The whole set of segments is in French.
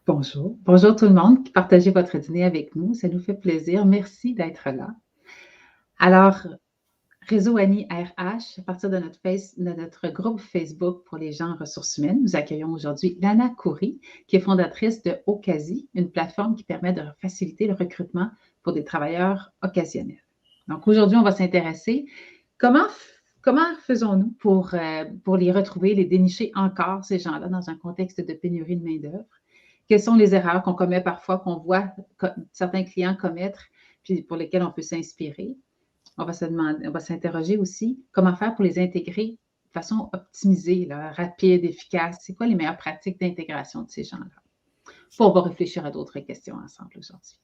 Bonjour. Bonjour tout le monde qui partagez votre dîner avec nous. Ça nous fait plaisir. Merci d'être là. Alors, Réseau Annie RH, à partir de notre groupe Facebook pour les gens en ressources humaines, nous accueillons aujourd'hui Lana Khoury, qui est fondatrice de Ocasi, une plateforme qui permet de faciliter le recrutement pour des travailleurs occasionnels. Donc, aujourd'hui, on va s'intéresser comment faisons-nous pour les retrouver, les dénicher encore, ces gens-là, dans un contexte de pénurie de main-d'œuvre? Quelles sont les erreurs qu'on commet parfois, qu'on voit certains clients commettre, puis pour lesquelles on peut s'inspirer? On va s'interroger aussi comment faire pour les intégrer de façon optimisée, là, rapide, efficace. C'est quoi les meilleures pratiques d'intégration de ces gens-là? Puis on va réfléchir à d'autres questions ensemble aujourd'hui.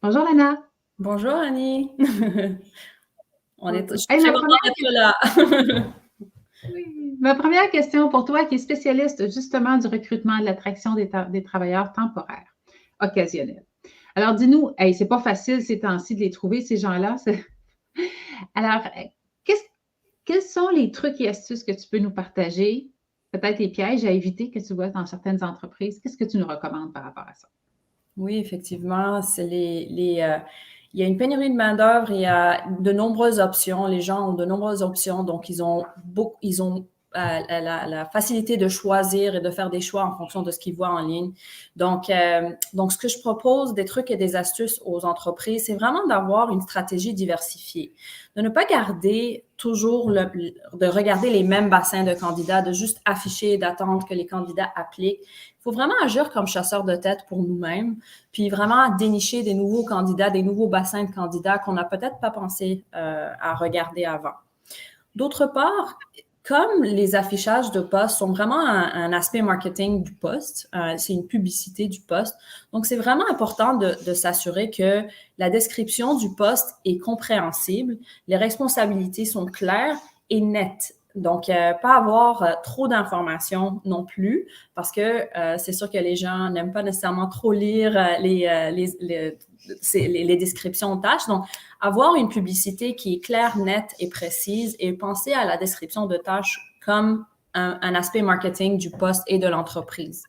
Bonjour Lana. Bonjour Annie. Je suis Hey, très contente d'être là. Oui. Ma première question pour toi, qui est spécialiste justement du recrutement et de l'attraction des travailleurs temporaires, occasionnels. Alors, dis-nous, hey, c'est pas facile ces temps-ci de les trouver, ces gens-là. Alors, quels sont les trucs et astuces que tu peux nous partager? Peut-être les pièges à éviter que tu vois dans certaines entreprises. Qu'est-ce que tu nous recommandes par rapport à ça? Oui, effectivement, c'est il y a une pénurie de main-d'œuvre, il y a de nombreuses options. Les gens ont de nombreuses options, donc ils ont la facilité de choisir et de faire des choix en fonction de ce qu'ils voient en ligne. Donc, ce que je propose, des trucs et des astuces aux entreprises, c'est vraiment d'avoir une stratégie diversifiée, de ne pas garder toujours de regarder les mêmes bassins de candidats, de juste afficher, d'attendre que les candidats appliquent. Il faut vraiment agir comme chasseur de tête pour nous-mêmes, puis vraiment dénicher des nouveaux candidats, des nouveaux bassins de candidats qu'on n'a peut-être pas pensé à regarder avant. D'autre part, comme les affichages de postes sont vraiment un aspect marketing du poste, c'est une publicité du poste, donc c'est vraiment important de s'assurer que la description du poste est compréhensible, les responsabilités sont claires et nettes. Donc, pas avoir trop d'informations non plus, parce que c'est sûr que les gens n'aiment pas nécessairement trop lire les descriptions de tâches. Donc, avoir une publicité qui est claire, nette et précise et penser à la description de tâches comme un aspect marketing du poste et de l'entreprise.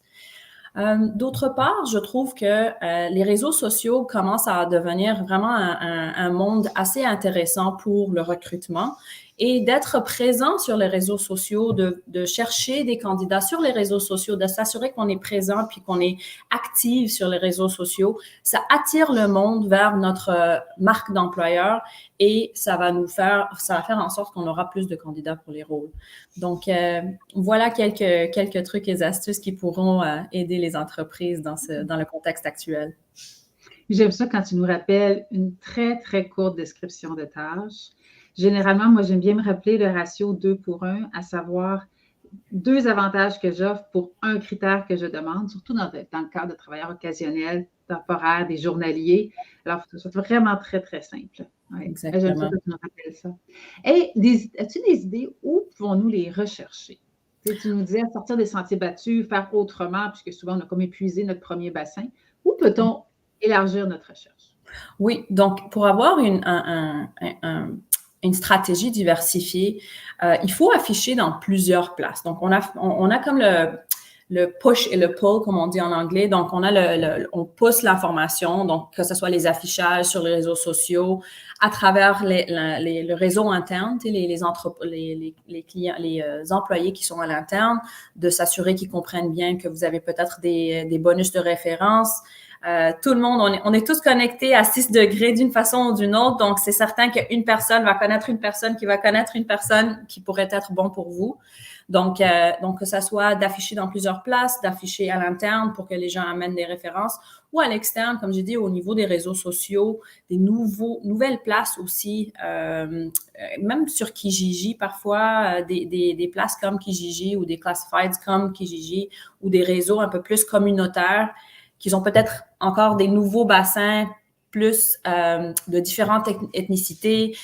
D'autre part, je trouve que les réseaux sociaux commencent à devenir vraiment un monde assez intéressant pour le recrutement et d'être présent sur les réseaux sociaux, de chercher des candidats sur les réseaux sociaux, de s'assurer qu'on est présent puis qu'on est actif sur les réseaux sociaux. Ça attire le monde vers notre marque d'employeur et ça va faire en sorte qu'on aura plus de candidats pour les rôles. Donc, voilà quelques trucs et astuces qui pourront aider les entreprises dans le contexte actuel. J'aime ça quand tu nous rappelles une très, très courte description de tâches. Généralement, moi, j'aime bien me rappeler le ratio 2 pour 1, à savoir 2 avantages que j'offre pour un critère que je demande, surtout dans le cadre de travailleurs occasionnels, temporaires, des journaliers. Alors, il faut que ce soit vraiment très, très simple. Ouais. Exactement. J'aime ça que tu nous rappelles ça. Et as-tu des idées où pouvons-nous les rechercher? Tu nous disais sortir des sentiers battus, faire autrement, puisque souvent on a comme épuisé notre premier bassin. Où peut-on élargir notre recherche? Oui, donc pour avoir une stratégie diversifiée, il faut afficher dans plusieurs places. Donc, on a comme le push et le pull, comme on dit en anglais. Donc, on pousse l'information, donc que ce soit les affichages sur les réseaux sociaux, à travers le réseau interne, les clients, les employés qui sont à l'interne, de s'assurer qu'ils comprennent bien que vous avez peut-être des bonus de référence. Tout le monde, on est tous connectés à 6 degrés d'une façon ou d'une autre, donc c'est certain qu'une personne va connaître une personne qui va connaître une personne qui pourrait être bon pour vous. Donc que ça soit d'afficher dans plusieurs places, d'afficher à l'interne pour que les gens amènent des références, ou à l'externe, comme j'ai dit, au niveau des réseaux sociaux, des nouvelles places aussi, même sur Kijiji parfois, des places comme Kijiji ou des classifieds comme Kijiji ou des réseaux un peu plus communautaires qui ont peut-être encore des nouveaux bassins plus de différentes ethnicités,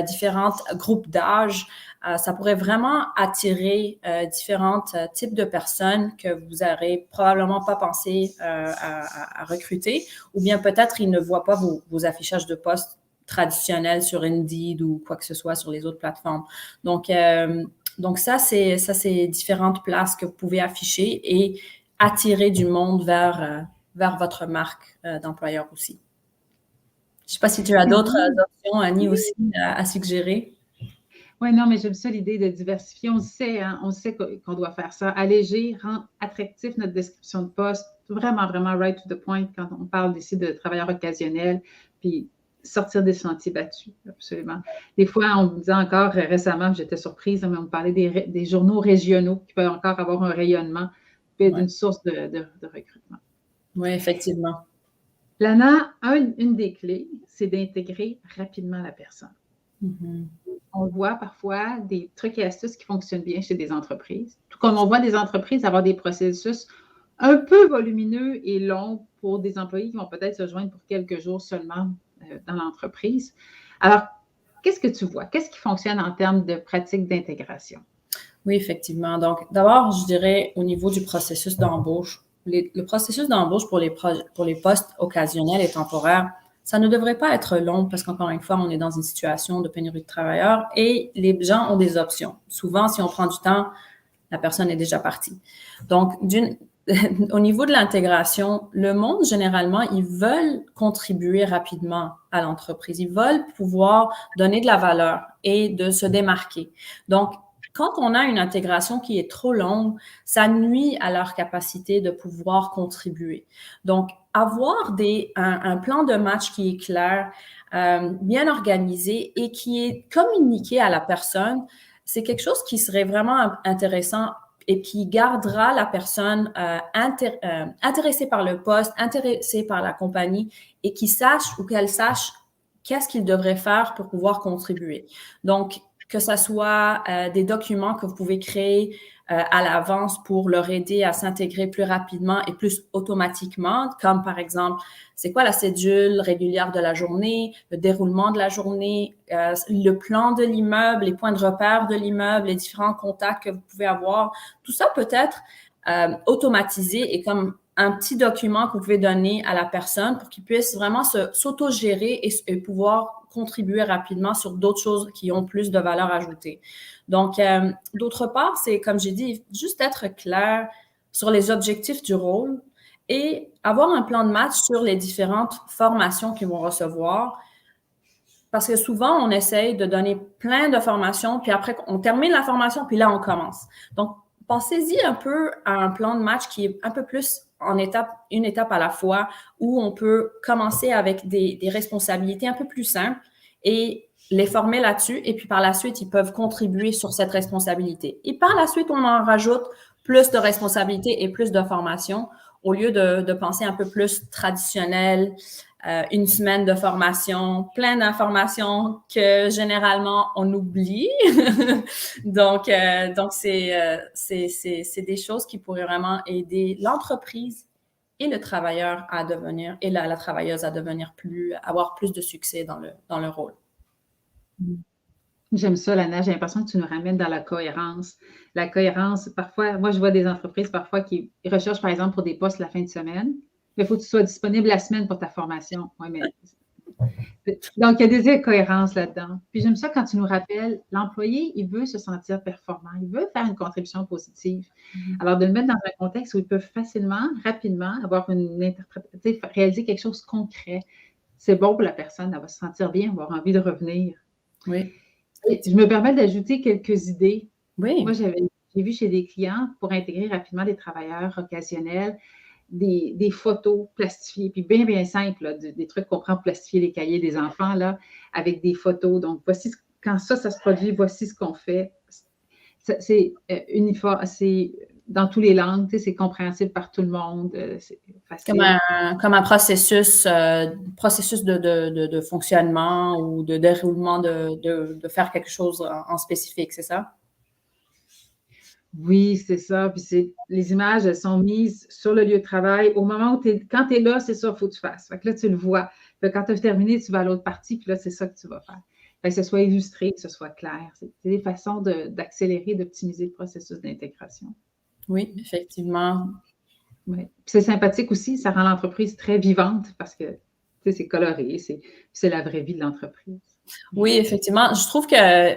différents groupes d'âge. Ça pourrait vraiment attirer différents types de personnes que vous n'aurez probablement pas pensé à recruter, ou bien peut-être ils ne voient pas vos affichages de postes traditionnels sur Indeed ou quoi que ce soit sur les autres plateformes. Donc ça, c'est différentes places que vous pouvez afficher et attirer du monde vers vers votre marque d'employeur aussi. Je ne sais pas si tu as d'autres options, Annie, aussi à suggérer. Oui, non, mais j'aime ça l'idée de diversifier. On sait qu'on doit faire ça. Alléger, rendre attractif notre description de poste. Vraiment, vraiment right to the point quand on parle ici de travailleurs occasionnels, puis sortir des sentiers battus, absolument. Des fois, on me disait encore récemment, j'étais surprise, mais on me parlait des journaux régionaux qui peuvent encore avoir un rayonnement, puis être une source de recrutement. Oui, effectivement. Lana, une des clés, c'est d'intégrer rapidement la personne. Mm-hmm. On voit parfois des trucs et astuces qui fonctionnent bien chez des entreprises, tout comme on voit des entreprises avoir des processus un peu volumineux et longs pour des employés qui vont peut-être se joindre pour quelques jours seulement dans l'entreprise. Alors, qu'est-ce que tu vois? Qu'est-ce qui fonctionne en termes de pratiques d'intégration? Oui, effectivement. Donc, d'abord, je dirais au niveau du processus d'embauche, le processus d'embauche pour les postes occasionnels et temporaires, ça ne devrait pas être long parce qu'encore une fois, on est dans une situation de pénurie de travailleurs et les gens ont des options. Souvent, si on prend du temps, la personne est déjà partie. Donc, au niveau de l'intégration, le monde, généralement, ils veulent contribuer rapidement à l'entreprise. Ils veulent pouvoir donner de la valeur et de se démarquer. Donc, quand on a une intégration qui est trop longue, ça nuit à leur capacité de pouvoir contribuer. Donc, avoir un plan de match qui est clair, bien organisé et qui est communiqué à la personne, c'est quelque chose qui serait vraiment intéressant et qui gardera la personne intéressée par le poste, intéressée par la compagnie et qui sache ou qu'elle sache qu'est-ce qu'il devrait faire pour pouvoir contribuer. Donc, que ce soit des documents que vous pouvez créer à l'avance pour leur aider à s'intégrer plus rapidement et plus automatiquement, comme par exemple, c'est quoi la cédule régulière de la journée, le déroulement de la journée, le plan de l'immeuble, les points de repère de l'immeuble, les différents contacts que vous pouvez avoir. Tout ça peut être automatisé et comme un petit document que vous pouvez donner à la personne pour qu'il puisse vraiment s'auto-gérer et pouvoir contribuer rapidement sur d'autres choses qui ont plus de valeur ajoutée. Donc, d'autre part, c'est, comme j'ai dit, juste être clair sur les objectifs du rôle et avoir un plan de match sur les différentes formations qu'ils vont recevoir. Parce que souvent, on essaye de donner plein de formations, puis après, on termine la formation, puis là, on commence. Donc, pensez-y un peu à un plan de match qui est un peu plus une étape à la fois, où on peut commencer avec des responsabilités un peu plus simples et les former là-dessus. Et puis par la suite, ils peuvent contribuer sur cette responsabilité. Et par la suite, on en rajoute plus de responsabilités et plus de formation au lieu de penser un peu plus traditionnel, une semaine de formation, plein d'informations que généralement on oublie. donc c'est des choses qui pourraient vraiment aider l'entreprise et le travailleur à devenir, et la travailleuse à devenir avoir plus de succès dans le rôle. J'aime ça, Lana. J'ai l'impression que tu nous ramènes dans la cohérence. La cohérence, parfois, moi, je vois des entreprises parfois qui recherchent, par exemple, pour des postes la fin de semaine. Mais il faut que tu sois disponible la semaine pour ta formation. Oui, mais... Donc, il y a des incohérences là-dedans. Puis j'aime ça quand tu nous rappelles, l'employé, il veut se sentir performant, il veut faire une contribution positive. Alors, de le mettre dans un contexte où il peut facilement, rapidement, avoir une interprétation, réaliser quelque chose de concret. C'est bon pour la personne, elle va se sentir bien, avoir envie de revenir. Oui. Je me permets d'ajouter quelques idées. Oui. Moi, j'ai vu chez des clients, pour intégrer rapidement des travailleurs occasionnels, des photos plastifiées, puis bien, bien simple, là, des trucs qu'on prend pour plastifier les cahiers des enfants, là, avec des photos. Donc, voici, quand ça se produit, voici ce qu'on fait. C'est uniforme, c'est dans toutes les langues, tu sais, c'est compréhensible par tout le monde, c'est facile. Comme un processus de fonctionnement ou de déroulement de faire quelque chose en spécifique, c'est ça? Oui, c'est ça. Puis les images, elles sont mises sur le lieu de travail. Au moment où quand tu es là, c'est ça qu'il faut que tu fasses. Fait que là, tu le vois. Puis quand tu as terminé, tu vas à l'autre partie, puis là, c'est ça que tu vas faire. Fait que ce soit illustré, que ce soit clair. C'est des façons d'accélérer, d'optimiser le processus d'intégration. Oui, effectivement. Oui. Puis c'est sympathique aussi, ça rend l'entreprise très vivante parce que c'est coloré, c'est la vraie vie de l'entreprise. Oui, effectivement. Je trouve que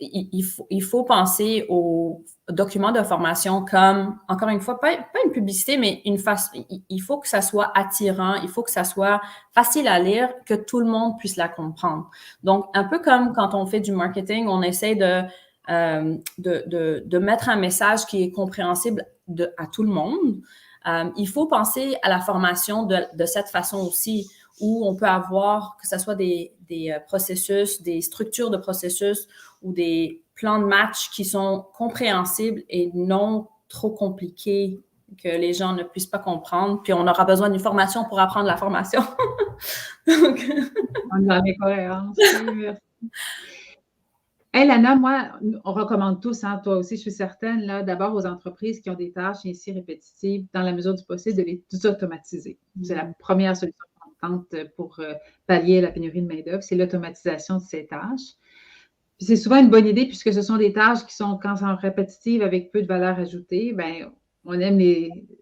il faut penser aux documents de formation comme, encore une fois, pas une publicité, mais il faut que ça soit attirant, il faut que ça soit facile à lire, que tout le monde puisse la comprendre. Donc, un peu comme quand on fait du marketing, on essaie de mettre un message qui est compréhensible à tout le monde. Il faut penser à la formation de cette façon aussi, où on peut avoir, que ce soit des processus, des structures de processus ou des plans de match qui sont compréhensibles et non trop compliqués, que les gens ne puissent pas comprendre. Puis on aura besoin d'une formation pour apprendre la formation. Donc... On est dans les cohérences. Merci. Hey, Lana, moi, on recommande tous, hein, toi aussi, je suis certaine, là, d'abord aux entreprises qui ont des tâches ainsi répétitives, dans la mesure du possible, de les automatiser. C'est la première solution pour pallier la pénurie de main-d'œuvre, c'est l'automatisation de ces tâches. Puis c'est souvent une bonne idée puisque ce sont des tâches qui sont, quand sont répétitives avec peu de valeur ajoutée, ben, on aime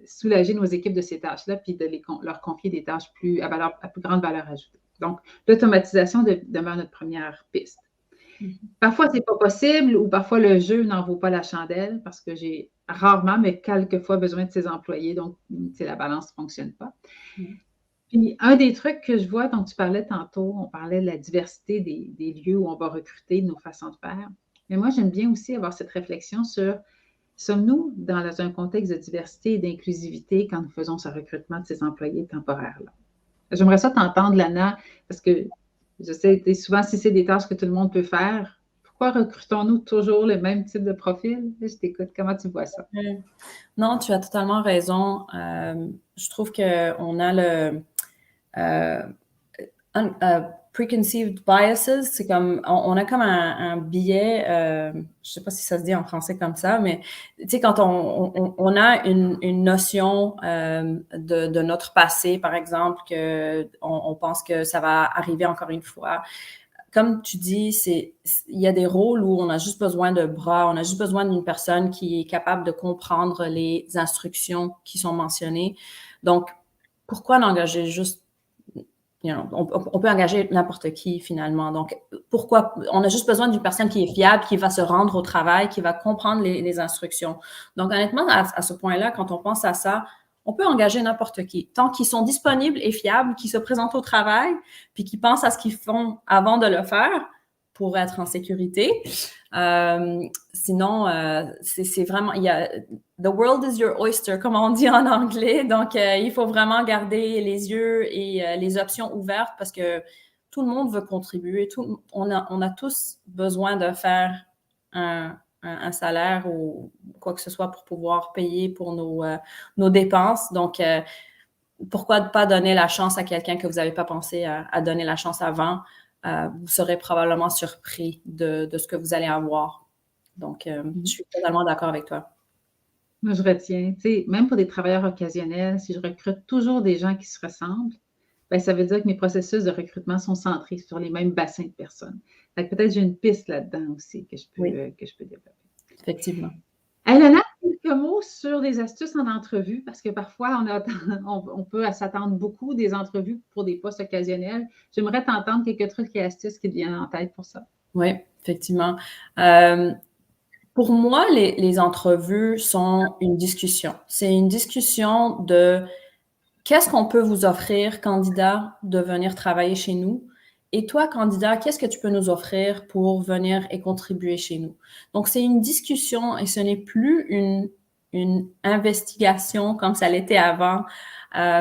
soulager nos équipes de ces tâches-là puis de leur confier des tâches à plus grande valeur ajoutée. Donc, l'automatisation demeure notre première piste. Parfois, ce n'est pas possible ou parfois le jeu n'en vaut pas la chandelle parce que j'ai rarement, mais quelquefois besoin de ces employés. Donc, la balance ne fonctionne pas. Puis, un des trucs que je vois dont tu parlais tantôt, on parlait de la diversité des lieux où on va recruter, de nos façons de faire. Mais moi, j'aime bien aussi avoir cette réflexion sur, sommes-nous dans un contexte de diversité et d'inclusivité quand nous faisons ce recrutement de ces employés temporaires-là? J'aimerais ça t'entendre, Lana, parce que je sais, souvent, si c'est des tâches que tout le monde peut faire, pourquoi recrutons-nous toujours le même type de profil? Je t'écoute. Comment tu vois ça? Non, tu as totalement raison. Je trouve qu'on a preconceived biases, c'est comme, on a comme un biais, je sais pas si ça se dit en français comme ça, mais tu sais, quand on a une notion de notre passé, par exemple, on pense que ça va arriver encore une fois. Comme tu dis, il y a des rôles où on a juste besoin de bras, on a juste besoin d'une personne qui est capable de comprendre les instructions qui sont mentionnées. Donc, pourquoi l'engager juste, on peut engager n'importe qui finalement. Donc, pourquoi? On a juste besoin d'une personne qui est fiable, qui va se rendre au travail, qui va comprendre les instructions. Donc, honnêtement, à ce point-là, quand on pense à ça, on peut engager n'importe qui. Tant qu'ils sont disponibles et fiables, qui se présentent au travail, puis qui pensent à ce qu'ils font avant de le faire pour être en sécurité. Sinon, c'est vraiment... The world is your oyster, comme on dit en anglais. Donc, il faut vraiment garder les yeux et les options ouvertes parce que tout le monde veut contribuer. On a tous besoin de faire un salaire ou quoi que ce soit pour pouvoir payer pour nos dépenses. Donc, pourquoi ne pas donner la chance à quelqu'un que vous n'avez pas pensé à donner la chance avant? Vous serez probablement surpris de ce que vous allez avoir. Donc, je suis totalement d'accord avec toi. Moi, je retiens, tu sais, même pour des travailleurs occasionnels, si je recrute toujours des gens qui se ressemblent, ben, ça veut dire que mes processus de recrutement sont centrés sur les mêmes bassins de personnes. Fait que peut-être j'ai une piste là-dedans aussi que je peux développer. Effectivement. Lana, quelques mots sur des astuces en entrevue, parce que parfois, on peut s'attendre beaucoup des entrevues pour des postes occasionnels. J'aimerais t'entendre quelques trucs et astuces qui te viennent en tête pour ça. Oui, effectivement. Pour moi, les entrevues sont une discussion. C'est une discussion de qu'est-ce qu'on peut vous offrir, candidat, de venir travailler chez nous? Et toi, candidat, qu'est-ce que tu peux nous offrir pour venir et contribuer chez nous? Donc, c'est une discussion et ce n'est plus une investigation comme ça l'était avant.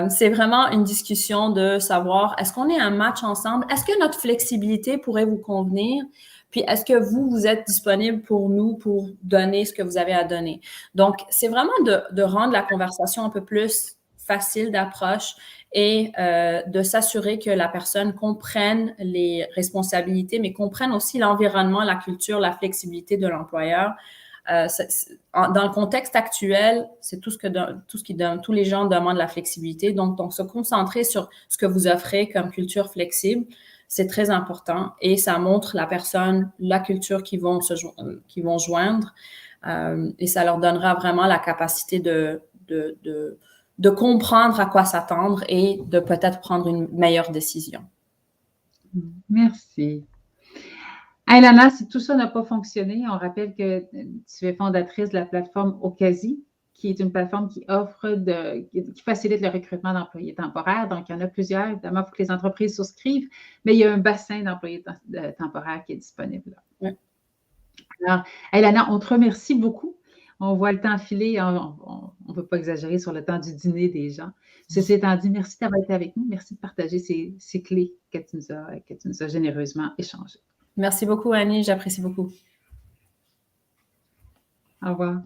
C'est vraiment une discussion de savoir, est-ce qu'on est un match ensemble? Est-ce que notre flexibilité pourrait vous convenir? Puis, est-ce que vous êtes disponible pour nous pour donner ce que vous avez à donner? Donc, c'est vraiment de rendre la conversation un peu plus facile d'approche et de s'assurer que la personne comprenne les responsabilités, mais comprenne aussi l'environnement, la culture, la flexibilité de l'employeur. Dans le contexte actuel, c'est tous les gens demandent la flexibilité. Donc, se concentrer sur ce que vous offrez comme culture flexible, c'est très important et ça montre la personne, la culture qui vont joindre et ça leur donnera vraiment la capacité de comprendre à quoi s'attendre et de peut-être prendre une meilleure décision. Merci. Hey, Lana, si tout ça n'a pas fonctionné, on rappelle que tu es fondatrice de la plateforme Ocasi, qui est une plateforme qui qui facilite le recrutement d'employés temporaires. Donc, il y en a plusieurs. Évidemment, il faut que les entreprises souscrivent, mais il y a un bassin d'employés temporaires qui est disponible là. Ouais. Alors, hey, Lana, on te remercie beaucoup. On voit le temps filer. On ne peut pas exagérer sur le temps du dîner des gens. Ceci étant dit, merci d'avoir été avec nous. Merci de partager ces clés que tu nous as généreusement échangées. Merci beaucoup, Annie. J'apprécie beaucoup. Au revoir.